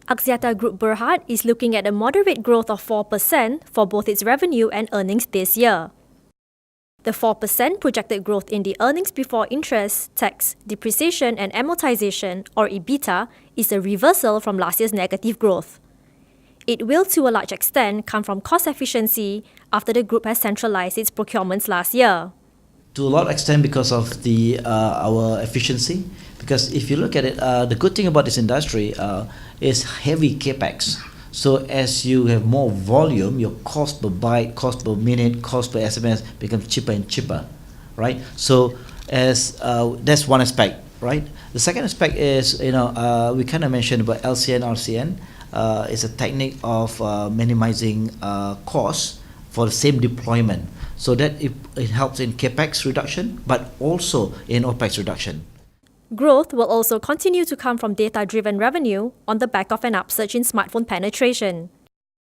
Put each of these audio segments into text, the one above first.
Axiata Group Bhd is looking at a moderate growth of 4% for both its revenue and earnings this year. The 4% projected growth in the earnings before interest, tax, depreciation and amortization, or EBITDA, is a reversal from last year's negative growth. It will, to a large extent, come from cost efficiency after the group has centralized its procurements last year. To a large extent because of our efficiency. Because if you look at it, the good thing about this industry is heavy capex. So as you have more volume, your cost per byte, cost per minute, cost per SMS becomes cheaper and cheaper, right? So as that's one aspect, right? The second aspect is, we kind of mentioned about LCN, RCN. It's a technique of minimizing costs for the same deployment. So that it helps in capex reduction, but also in OPEX reduction. Growth will also continue to come from data-driven revenue on the back of an upsurge in smartphone penetration.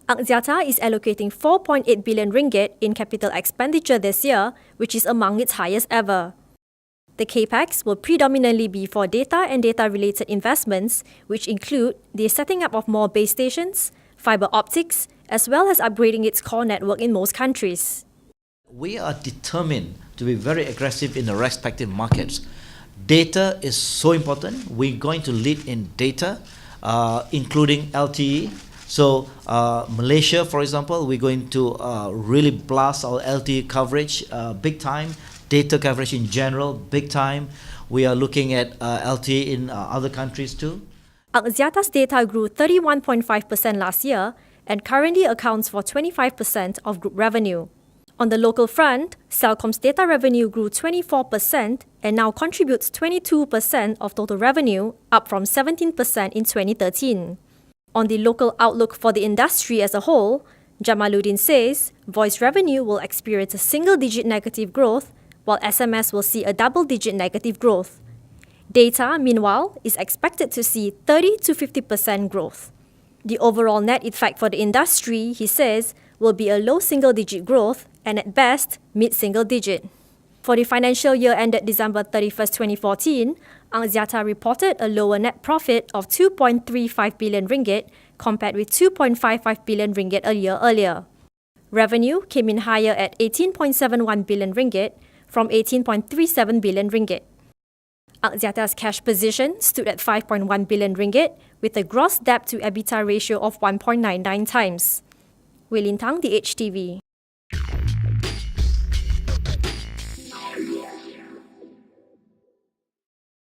Axiata is allocating 4.8 billion ringgit in capital expenditure this year, which is among its highest ever. The capex will predominantly be for data and data-related investments, which include the setting up of more base stations, fiber optics, as well as upgrading its core network in most countries. We are determined to be very aggressive in the respective markets. Data is so important. We're going to lead in data, including LTE. So Malaysia, for example, we're going to really blast our LTE coverage big time. Data coverage in general, big time. We are looking at LTE in other countries too. Axiata's data grew 31.5% last year and currently accounts for 25% of group revenue. On the local front, Celcom's data revenue grew 24% and now contributes 22% of total revenue, up from 17% in 2013. On the local outlook for the industry as a whole, Jamaluddin says voice revenue will experience a single-digit negative growth, while SMS will see a double-digit negative growth. Data, meanwhile, is expected to see 30 to 50% growth. The overall net effect for the industry, he says, will be a low single-digit growth and at best, mid-single-digit. For the financial year ended December 31st, 2014, Axiata reported a lower net profit of 2.35 billion ringgit compared with 2.55 billion ringgit a year earlier. Revenue came in higher at 18.71 billion ringgit from 18.37 billion ringgit. Axiata's cash position stood at 5.1 billion ringgit with a gross debt to EBITDA ratio of 1.99 times. Wei Lin Tang, the HTV.